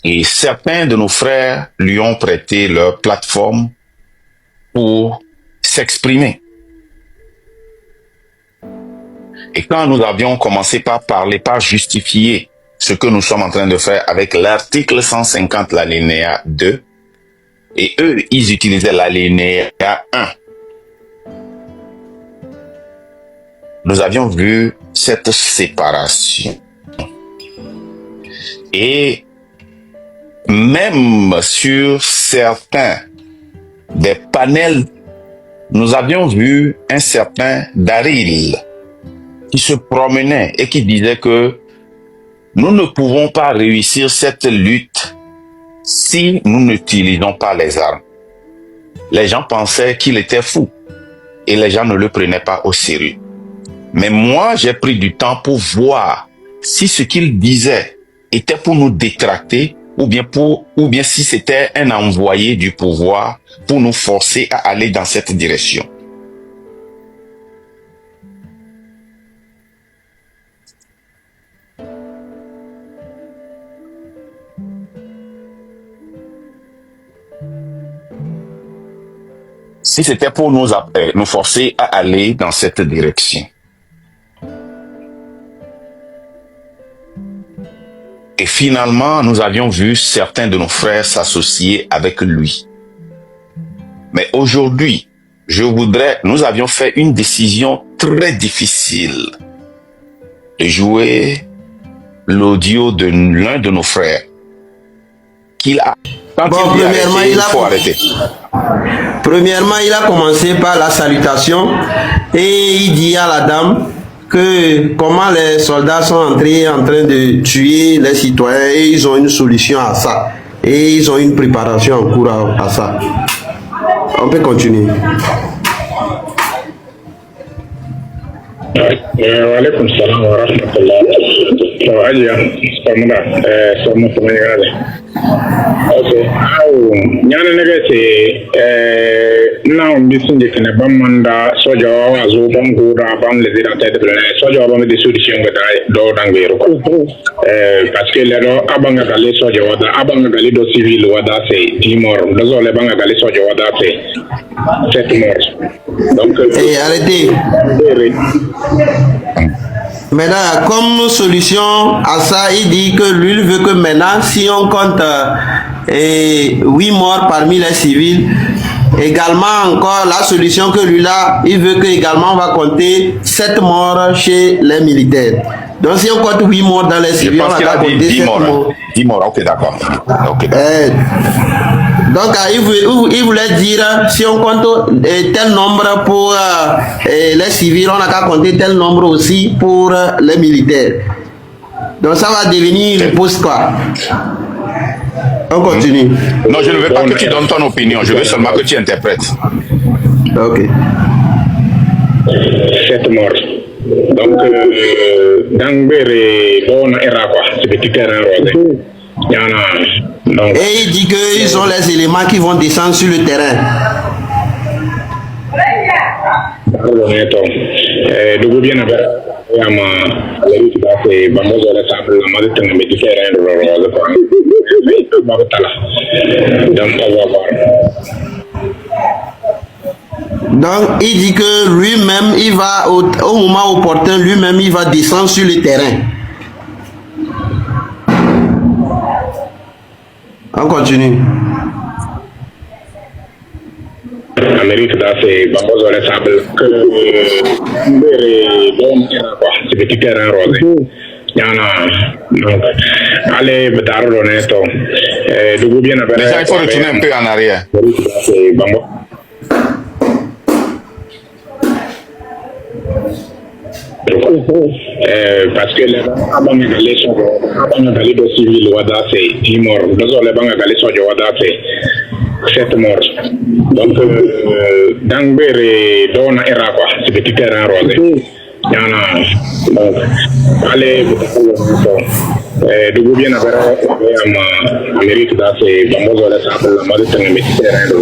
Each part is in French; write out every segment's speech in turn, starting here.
Et certains de nos frères lui ont prêté leur plateforme pour s'exprimer. Et quand nous avions commencé par parler, par justifier ce que nous sommes en train de faire avec l'article 150, l'alinéa 2, et eux, ils utilisaient l'alinéa 1. Nous avions vu cette séparation. Et même sur certains des panels, nous avions vu un certain Daryl qui se promenait et qui disait que nous ne pouvons pas réussir cette lutte si nous n'utilisons pas les armes. Les gens pensaient qu'il était fou et les gens ne le prenaient pas au sérieux. Mais moi, j'ai pris du temps pour voir si ce qu'il disait était pour nous détracter ou bien si c'était un envoyé du pouvoir pour nous forcer à aller dans cette direction. Si c'était pour nous forcer à aller dans cette direction. Et finalement, nous avions vu certains de nos frères s'associer avec lui. Mais aujourd'hui, nous avions fait une décision très difficile de jouer l'audio de l'un de nos frères. Qu'il a. Premièrement, il a commencé par la salutation et il dit à la dame que comment les soldats sont entrés en train de tuer les citoyens et ils ont une solution à ça. Et ils ont une préparation en cours à ça. On peut continuer. Walaikum salam wa rahmatullah. Okay. Nyana negate now missing the kind of bamanda soja wa zo bango da bam le dira tete bla soja wa me de solution ga dai do dangero parce que le do abanga gale soja wa da abanga gale do civil wa da c'est 10 morts do zo le banga gale soja wa da c'est 7 morts. Donc arrêtez. Maintenant, comme solution à ça, il dit que lui il veut que maintenant, si on compte 8 morts parmi les civils, également encore la solution que lui là, il veut que également on va compter 7 morts chez les militaires. Donc si on compte 8 morts dans les civils, on va compter 10 7 morts. morts. 10 morts, ok d'accord. Donc il voulait dire si on compte tel nombre pour les civils, on n'a qu'à compter tel nombre aussi pour les militaires. Donc ça va devenir une pause quoi. On continue. Non, je ne veux pas que tu donnes ton opinion, je veux seulement que tu interprètes. Ok. 7 morts. Donc, dans bon era quoi, c'est petit terrain rosé. Et il dit qu'ils ont les éléments qui vont descendre sur le terrain. Donc il dit que lui-même il va au moment opportun, lui-même il va descendre sur le terrain. On continue. Amérique c'est Bambozo les sables que c'est petit terrain rosé. Donc, allez, Bedaro Neto. Déjà, il faut retourner un peu en arrière. Parce que les Abangalais sont de civil, c'est 10 morts. Nous les Bangalais sont 7 morts. Donc, Dangbere, Dona Era, c'est petit terrain rosé. Donc, allez, de bien avoir Amérique c'est Bambozo les sables, la mode de Méditerranée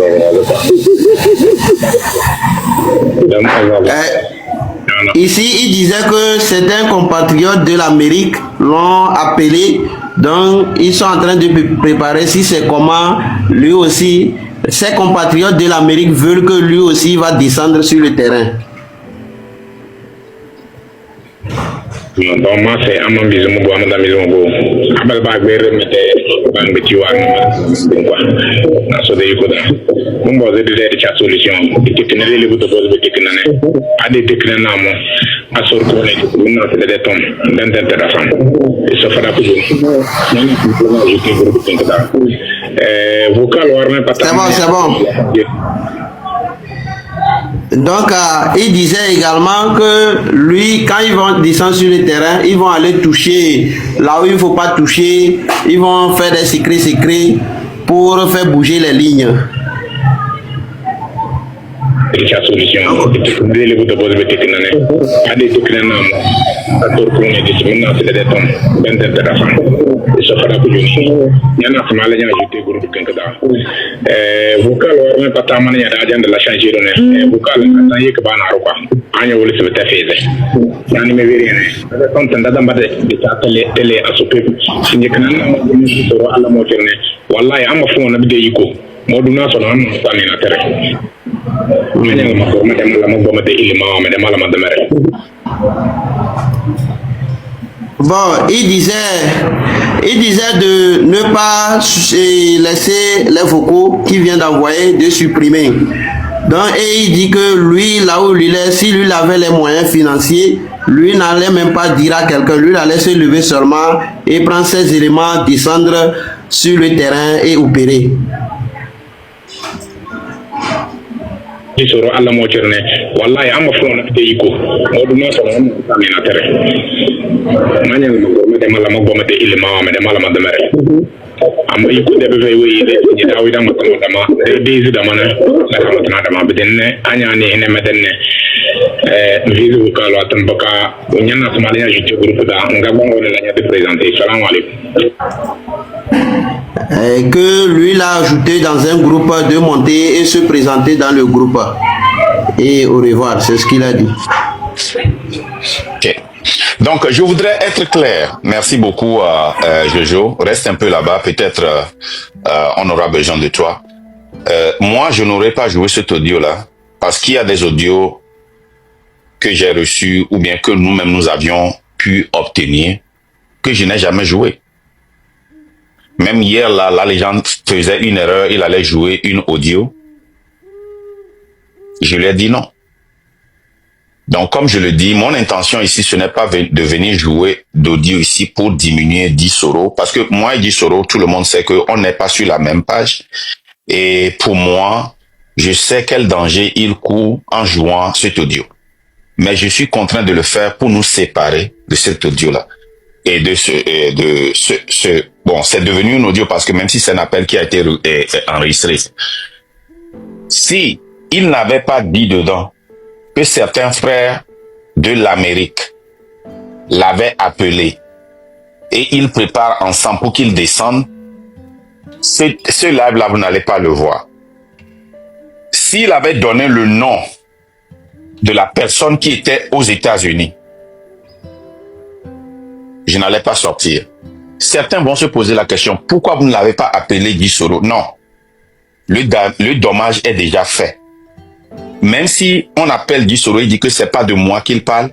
Ici, il disait que certains compatriotes de l'Amérique l'ont appelé Donc, ils sont en train de préparer si c'est comment lui aussi, ses compatriotes de l'Amérique veulent que lui aussi va descendre sur le terrain. Donc, moi, c'est un membre de mon Abel Bagber, solution. C'est bon. Donc, il disait également que lui, quand ils vont descendre sur le terrain, ils vont aller toucher là où il ne faut pas toucher. Ils vont faire des secrets pour faire bouger les lignes. Bon, il disait de ne pas laisser les vocaux qu'il vient d'envoyer, de supprimer. Donc, et il dit que lui, là où il est, si lui avait les moyens financiers, lui n'allait même pas dire à quelqu'un, lui allait se lever seulement et prendre ses éléments, descendre sur le terrain et opérer. Soro alla mo cerne wallahi amma fona te yiko modu no so on tamina tere manya mo de mala mo gomete ilma ma de mala ma de mere amma yiko de be we de ni dawi da mo dama de dama na la kama tana dama bedenne anya ni ene medenne vizu kalo atan baka nyana somalia jité groupe da ngabongo la nya de présenter salam alaykoum. Et que lui l'a ajouté dans un groupe de monter et se présenter dans le groupe. Et au revoir, c'est ce qu'il a dit. Ok. Donc, je voudrais être clair. Merci beaucoup, Jojo. Reste un peu là-bas. Peut-être on aura besoin de toi. Moi, je n'aurais pas joué cet audio-là parce qu'il y a des audios que j'ai reçus ou bien que nous-mêmes nous avions pu obtenir que je n'ai jamais joué. Même hier, là, les gens faisaient une erreur, il allait jouer une audio. Je lui ai dit non. Donc, comme je le dis, mon intention ici, ce n'est pas de venir jouer d'audio ici pour diminuer Disoro. Parce que moi et Disoro, tout le monde sait qu'on n'est pas sur la même page. Et pour moi, je sais quel danger il court en jouant cet audio. Mais je suis contraint de le faire pour nous séparer de cet audio-là. Et bon, c'est devenu une audio parce que même si c'est un appel qui a été enregistré, si il n'avait pas dit dedans que certains frères de l'Amérique l'avaient appelé et ils préparent ensemble pour qu'ils descendent, ce live-là, vous n'allez pas le voir. S'il avait donné le nom de la personne qui était aux États-Unis, je n'allais pas sortir. Certains vont se poser la question, pourquoi vous ne l'avez pas appelé Disoro? Non. Le dommage est déjà fait. Même si on appelle Disoro et dit que c'est pas de moi qu'il parle,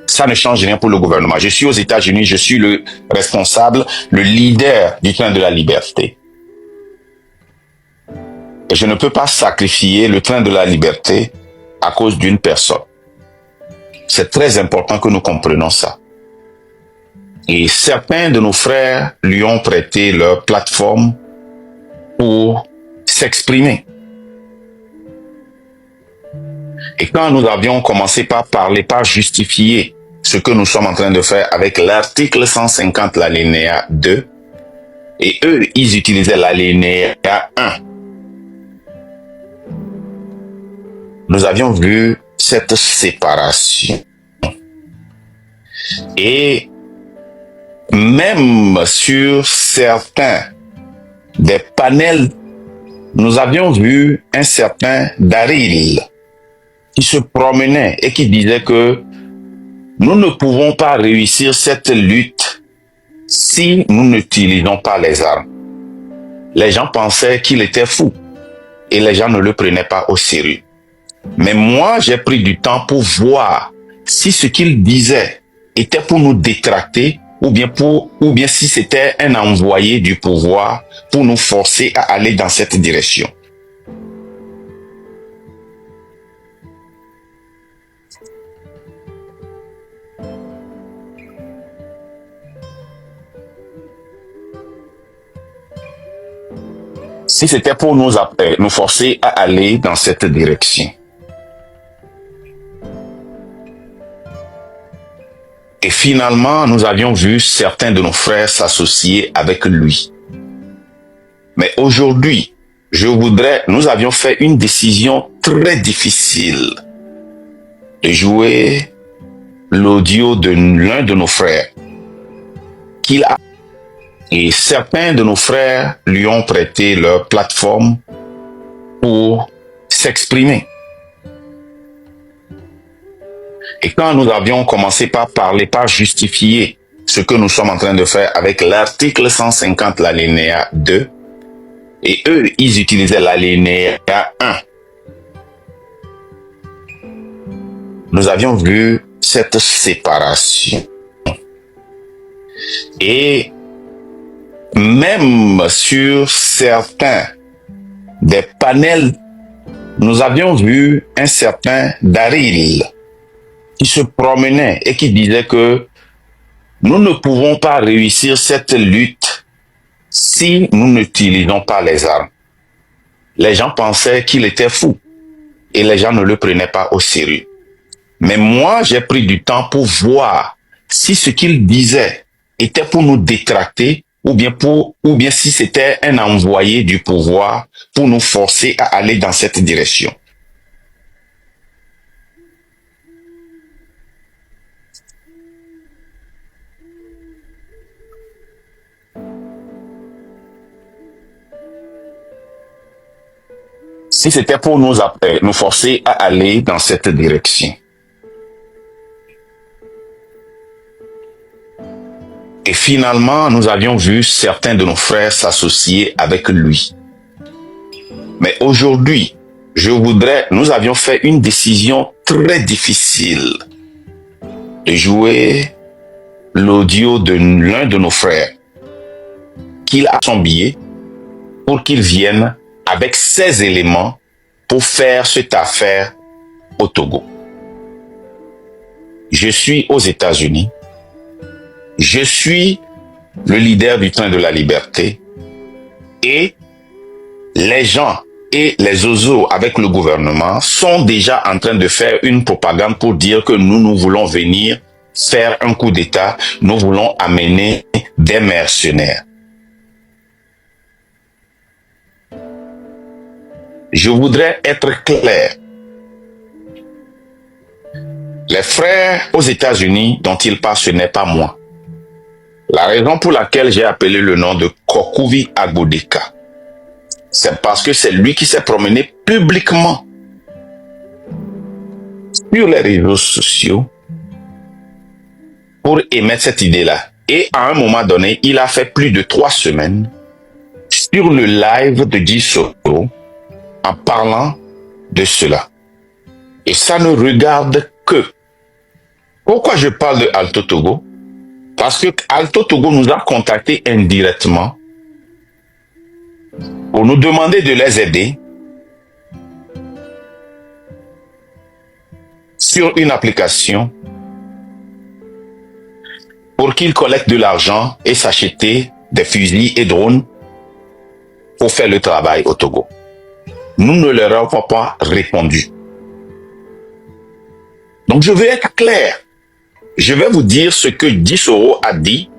ça ne change rien pour le gouvernement. Je suis aux États-Unis, je suis le responsable, le leader du train de la liberté. Et je ne peux pas sacrifier le train de la liberté à cause d'une personne. C'est très important que nous comprenions ça. Et certains de nos frères lui ont prêté leur plateforme pour s'exprimer. Et quand nous avions commencé par parler, par justifier ce que nous sommes en train de faire avec l'article 150, l'alinéa 2, et eux, ils utilisaient l'alinéa 1. Nous avions vu cette séparation. Et même sur certains des panels, nous avions vu un certain Daryl qui se promenait et qui disait que nous ne pouvons pas réussir cette lutte si nous n'utilisons pas les armes. Les gens pensaient qu'il était fou et les gens ne le prenaient pas au sérieux. Mais moi, j'ai pris du temps pour voir si ce qu'il disait était pour nous détracter ou bien si c'était un envoyé du pouvoir pour nous forcer à aller dans cette direction. Si c'était pour nous forcer à aller dans cette direction. Et finalement, nous avions vu certains de nos frères s'associer avec lui. Mais aujourd'hui, nous avions fait une décision très difficile de jouer l'audio de l'un de nos frères qu'il a. Et certains de nos frères lui ont prêté leur plateforme pour s'exprimer. Et quand nous avions commencé par parler, par justifier ce que nous sommes en train de faire avec l'article 150, l'alinéa 2, et eux, ils utilisaient l'alinéa 1. Nous avions vu cette séparation. Et même sur certains des panels, nous avions vu un certain Daryl qui se promenait et qui disait que nous ne pouvons pas réussir cette lutte si nous n'utilisons pas les armes. Les gens pensaient qu'il était fou et les gens ne le prenaient pas au sérieux. Mais moi, j'ai pris du temps pour voir si ce qu'il disait était pour nous détracter ou bien si c'était un envoyé du pouvoir pour nous forcer à aller dans cette direction. Si c'était pour nous forcer à aller dans cette direction. Et finalement, nous avions vu certains de nos frères s'associer avec lui. Mais aujourd'hui, nous avions fait une décision très difficile de jouer l'audio de l'un de nos frères qu'il a son billet pour qu'il vienne avec ses éléments pour faire cette affaire au Togo. Je suis aux États-Unis. Je suis le leader du train de la liberté et les gens et les ozos avec le gouvernement sont déjà en train de faire une propagande pour dire que nous voulons venir faire un coup d'État, nous voulons amener des mercenaires. Je voudrais être clair. Les frères aux États-Unis dont il parle, ce n'est pas moi. La raison pour laquelle j'ai appelé le nom de Kokuvi Agbodeka, c'est parce que c'est lui qui s'est promené publiquement sur les réseaux sociaux pour émettre cette idée-là. Et à un moment donné, il a fait plus de 3 semaines sur le live de Gisoro en parlant de cela. Et ça ne regarde que. Pourquoi je parle de Alto Togo? Parce que Alto Togo nous a contactés indirectement pour nous demander de les aider sur une application pour qu'ils collectent de l'argent et s'acheter des fusils et drones pour faire le travail au Togo. Nous ne leur avons pas répondu. Donc je vais être clair. Je vais vous dire ce que Gisoro a dit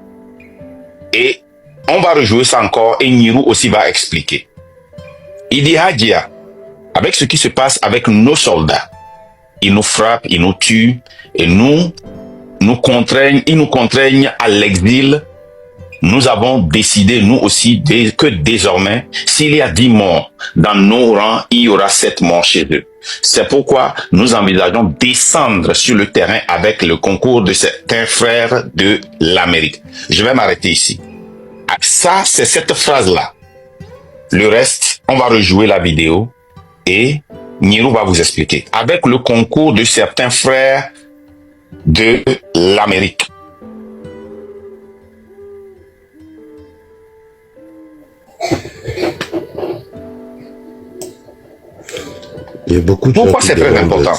et on va rejouer ça encore et Nirou aussi va expliquer. Il dit Hadja, avec ce qui se passe avec nos soldats, ils nous frappent, ils nous tuent et ils nous contraignent à l'exil. Nous avons décidé, nous aussi, que désormais, s'il y a 10 morts dans nos rangs, il y aura 7 morts chez eux. C'est pourquoi nous envisageons descendre sur le terrain avec le concours de certains frères de l'Amérique. Je vais m'arrêter ici. Ça, c'est cette phrase-là. Le reste, on va rejouer la vidéo et Niro va vous expliquer. Avec le concours de certains frères de l'Amérique. Il y a beaucoup de Pourquoi c'est très important?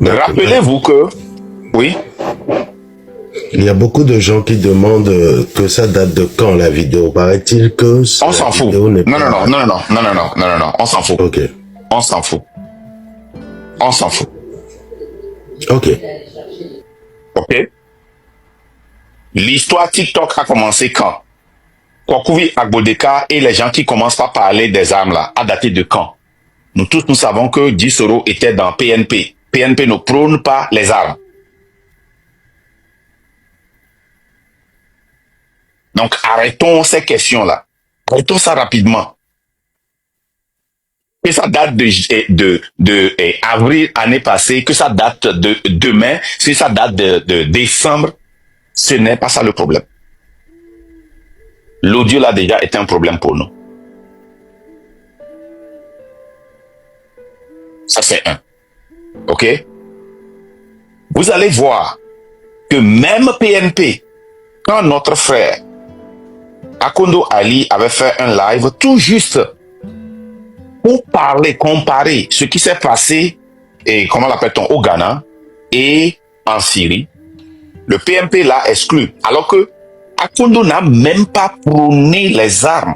Rappelez-vous que... Oui? Il y a beaucoup de gens qui demandent que ça date de quand la vidéo. Paraît-il que on s'en fout. Non, on s'en fout. Ok. On s'en fout. On s'en fout. Ok. Ok. L'histoire TikTok a commencé quand? Kwakouvi Agbodeka et les gens qui commencent par parler des armes là, a daté de quand? Nous tous, nous savons que Gisoro était dans PNP. PNP ne prône pas les armes. Donc, arrêtons ces questions-là. Arrêtons ça rapidement. Que ça date de avril année passée, que ça date de demain, que ça date de décembre, ce n'est pas ça le problème. L'audio là déjà est un problème pour nous. Ça c'est un. Ok? Vous allez voir que même PNP, quand notre frère Akondo Ali avait fait un live tout juste pour parler, comparer ce qui s'est passé, et comment l'appelle-t-on, au Ghana et en Syrie, le PNP l'a exclu. Alors que Akondo n'a même pas prôné les armes.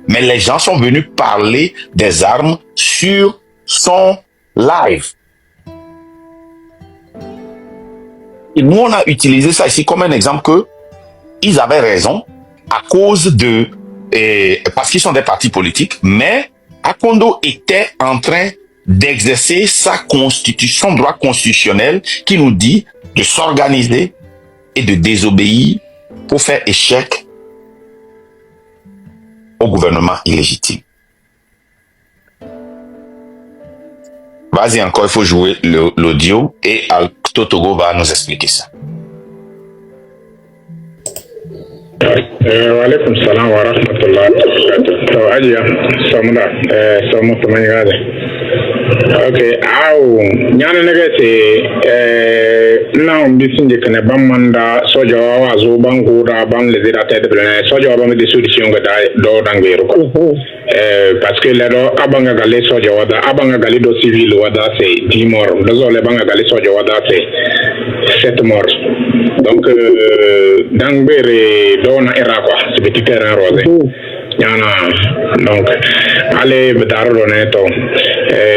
Mais les gens sont venus parler des armes sur son live. Et nous, on a utilisé ça ici comme un exemple que ils avaient raison à cause de... parce qu'ils sont des partis politiques, mais Akondo était en train d'exercer sa constitution, son droit constitutionnel qui nous dit de s'organiser et de désobéir pour faire échec au gouvernement illégitime. Vas-y encore, il faut jouer l'audio et Alto Togo va nous expliquer ça. Walaikum salam wa rahmatullahi wa barakatuh. So ajiya samuna samu tumanyade. Okay, aw nyana negate na mbisinje kana bamanda soja wa zo bango da ban le dira tede blen soja ba me de solution ga do dangero ko. Parce que là abanga gale soja wada abanga gale do civil wada c'est 10 morts. Désolé banga gale soja wada c'est 7 morts. Donc dangere dona era quoi c'est petit terrain rosé yana donc allez bedaro neto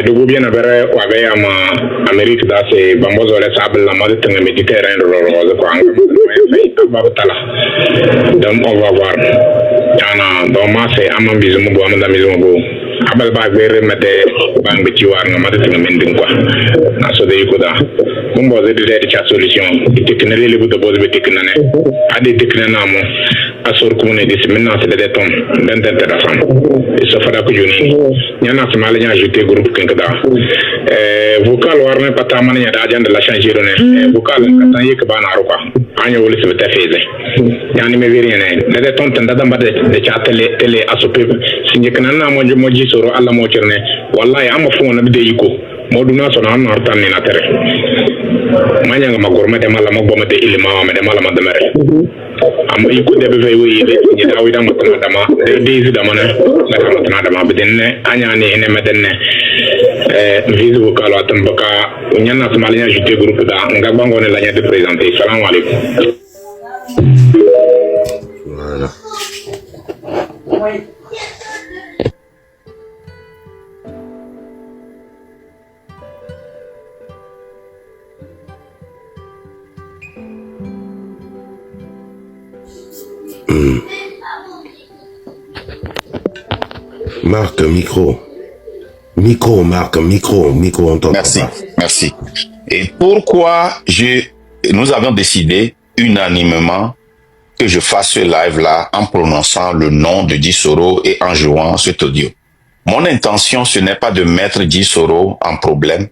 dugu bien avere wabe ama Amérique da c'est bambozo le sable la mode tenga Méditerranée rose quoi babatala donc on va voir yana donc moi c'est amambizo mo amanda mizo mo abal ba bere mate bang bi ci war nga mate tenga mending quoi na so de ko da kumbo de cha solution teknele le bu de bo de teknane ade teknana mo asor kumune dis maintenant c'est des tombes d'intéressant et ça fera que joni nyana sama la ajouter groupe kenkada vocal warne pata man ya da agenda la changer donné vocal katan yek bana ro quoi anyo wole se ta feze yani me veri ne des tombes tanda damba de cha télé asopé sinye kanana moji soro alla mo cerne wallahi amma fu wona de yiko moduna so na an hartan ni na tere manya nga magorma de mala magoma de ilima ma de mala ma de mere am iko de be wi ni da wi da ma dama de zi da mana na kama dama bedenne anya ni ene medenne visu vocal atam baka nyana somalia ajouter groupe da nga bango ne la nya de présenter salam alaykoum. Voilà. Marc, micro. Marc, micro, on t'entend. Merci, merci. Et pourquoi nous avons décidé unanimement que je fasse ce live-là en prononçant le nom de Gisoro et en jouant cet audio. Mon intention, ce n'est pas de mettre Guy Soro en problème,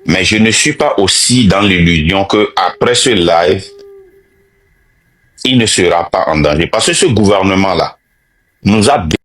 mais je ne suis pas aussi dans l'illusion que après ce live, il ne sera pas en danger. Parce que ce gouvernement-là nous a